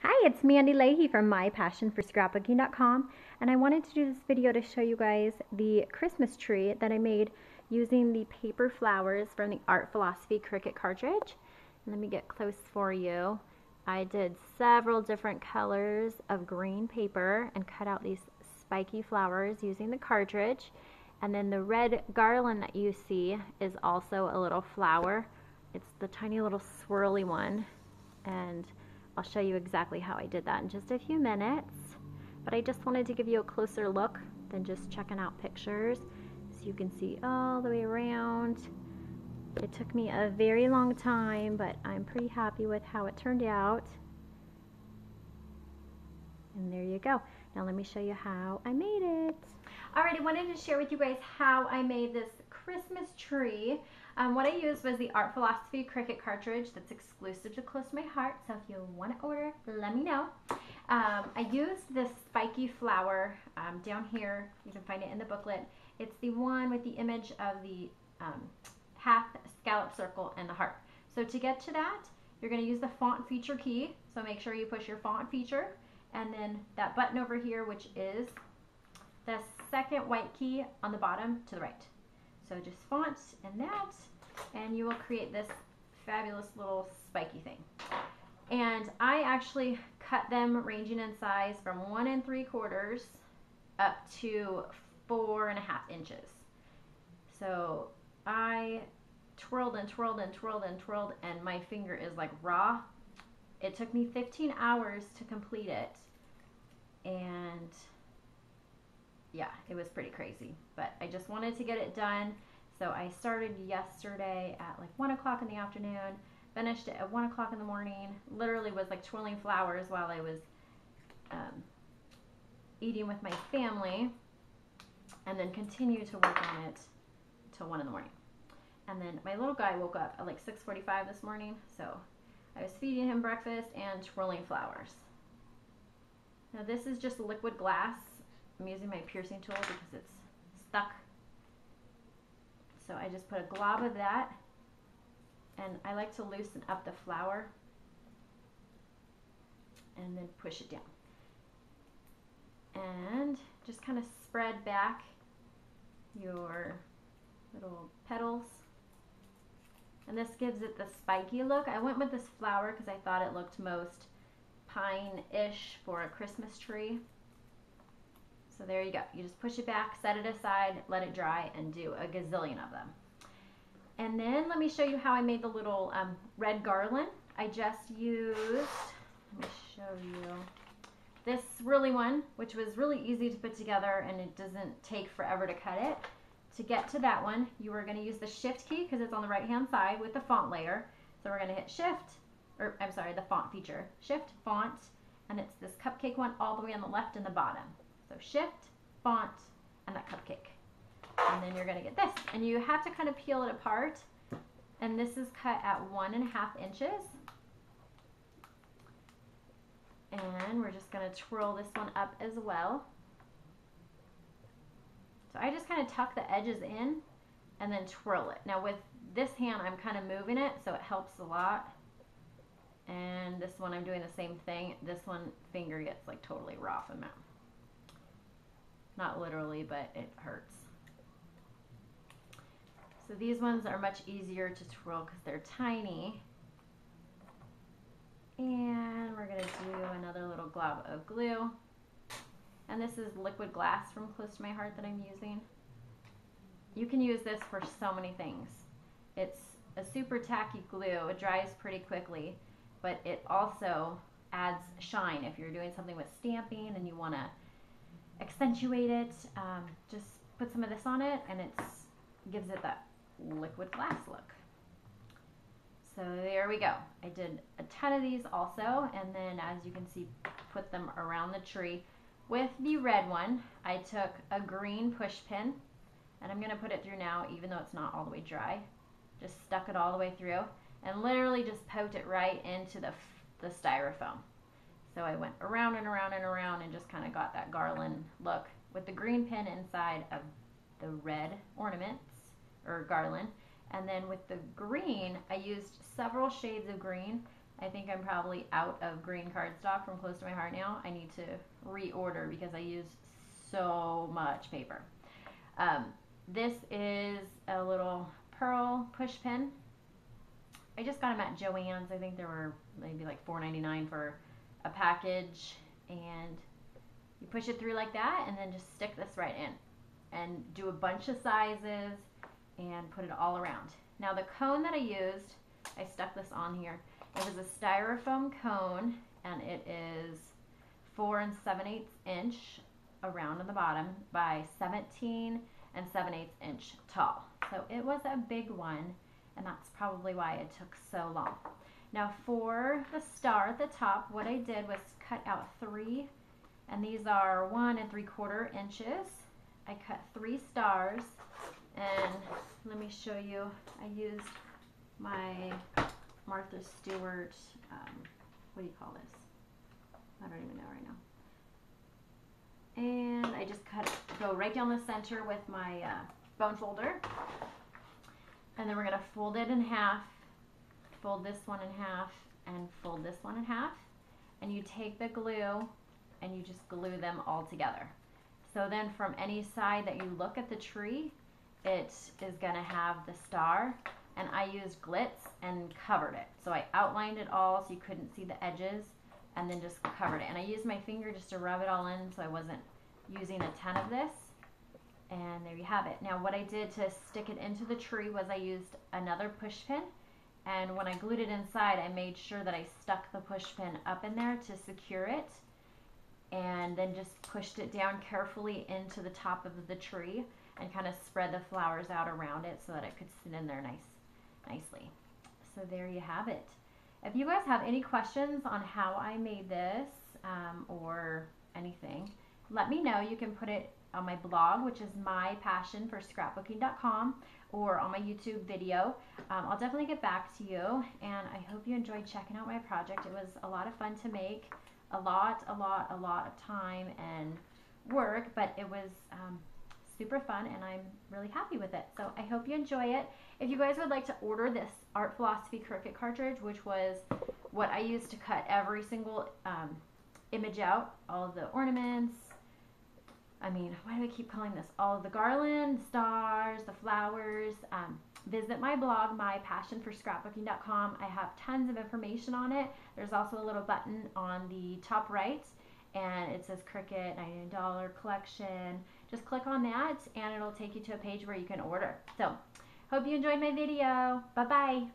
Hi, it's Mandy Leahy from mypassionforscrapbooking.com, and I wanted to do this video to show you guys the Christmas tree that I made using the paper flowers from the Art Philosophy Cricut cartridge. Let me get close for you. I did several different colors of green paper and cut out these spiky flowers using the cartridge. And then the red garland that you see is also a little flower. It's the tiny little swirly one, and I'll show you exactly how I did that in just a few minutes. But I just wanted to give you a closer look than just checking out pictures, so you can see all the way around. It took me a very long time, but I'm pretty happy with how it turned out. And there you go. Now let me show you how I made it. Alright, I wanted to share with you guys how I made this Christmas tree. What I used was the Art Philosophy Cricut cartridge that's exclusive to Close to My Heart, so if you want to order, let me know. I used this spiky flower down here. You can find it in the booklet. It's the one with the image of the half scallop circle and the heart. So to get to that, you're going to use the font feature key, so make sure you push your font feature, and then that button over here, which is the second white key on the bottom to the right. So just font and that, and you will create this fabulous little spiky thing. And I actually cut them ranging in size from 1 3/4 up to 4.5 inches. So I twirled and twirled and twirled and twirled, and my finger is like raw. It took me 15 hours to complete it, and yeah, it was pretty crazy, but I just wanted to get it done. So I started yesterday at like 1 o'clock in the afternoon, finished it at 1 o'clock in the morning, literally was like twirling flowers while I was eating with my family, and then continued to work on it till 1 in the morning. And then my little guy woke up at like 6:45 this morning, so I was feeding him breakfast and twirling flowers. Now this is just liquid glass. I'm using my piercing tool because it's stuck. So I just put a glob of that, and I like to loosen up the flower and then push it down. And just kind of spread back your little petals. And this gives it the spiky look. I went with this flower because I thought it looked most pine-ish for a Christmas tree. So there you go. You just push it back, set it aside, let it dry, and do a gazillion of them. And then let me show you how I made the little red garland. I just used, let me show you, this really one, which was really easy to put together, and it doesn't take forever to cut it. To get to that one, you are going to use the shift key because it's on the right hand side with the font layer. So we're going to hit shift, or I'm sorry, the font feature. Shift, font, and it's this cupcake one all the way on the left and the bottom. So shift, font, and that cupcake. And then you're going to get this. And you have to kind of peel it apart. And this is cut at 1.5 inches. And we're just going to twirl this one up as well. So I just kind of tuck the edges in and then twirl it. Now with this hand, I'm kind of moving it, so it helps a lot. And this one, I'm doing the same thing. This one, finger gets like totally raw from it. Not literally, but it hurts. So these ones are much easier to twirl because they're tiny. And we're going to do another little glob of glue. And this is liquid glass from Close to My Heart that I'm using. You can use this for so many things. It's a super tacky glue. It dries pretty quickly, but it also adds shine if you're doing something with stamping and you want to accentuate it. Just put some of this on it, and it gives it that liquid glass look. So there we go. I did a ton of these also, and then as you can see, put them around the tree. With the red one, I took a green push pin, and I'm going to put it through now even though it's not all the way dry. Just stuck it all the way through and literally just poked it right into the styrofoam. So I went around and around and around and just kind of got that garland look with the green pin inside of the red ornaments or garland. And then with the green, I used several shades of green. I think I'm probably out of green cardstock from Close to My Heart now. I need to reorder because I use so much paper. This is a little pearl push pin. I just got them at Joann's. I think there were maybe like $4.99 for a package, and you push it through like that and then just stick this right in and do a bunch of sizes and put it all around. Now the cone that I used, I stuck this on here. It was a styrofoam cone, and it is 4 7/8 inch around on the bottom by 17 7/8 inch tall. So it was a big one, and that's probably why it took so long. Now for the star at the top, what I did was cut out 3, and these are 1 3/4 inches. I cut 3 stars, and let me show you. I used my Martha Stewart, what do you call this? I don't even know right now. And I just go right down the center with my bone folder. And then we're going to fold it in half, fold this one in half, and fold this one in half. And you take the glue and you just glue them all together. So then from any side that you look at the tree, it is going to have the star. And I used glitz and covered it. So I outlined it all so you couldn't see the edges, and then just covered it. And I used my finger just to rub it all in so I wasn't using a ton of this. And there you have it. Now what I did to stick it into the tree was I used another push pin, and when I glued it inside, I made sure that I stuck the push pin up in there to secure it, and then just pushed it down carefully into the top of the tree and kind of spread the flowers out around it so that it could sit in there nicely. So there you have it. If you guys have any questions on how I made this or anything, let me know. You can put it on my blog, which is mypassionforscrapbooking.com, or on my YouTube video. I'll definitely get back to you, and I hope you enjoyed checking out my project. It was a lot of fun to make, a lot of time and work, but it was super fun, and I'm really happy with it. So I hope you enjoy it. If you guys would like to order this Art Philosophy Cricut cartridge, which was what I used to cut every single image out, all of the ornaments, I mean, why do I keep calling this? All of the garland, stars, the flowers. Visit my blog, mypassionforscrapbooking.com. I have tons of information on it. There's also a little button on the top right, and it says Cricut $99 collection. Just click on that, and it'll take you to a page where you can order. So, hope you enjoyed my video. Bye-bye.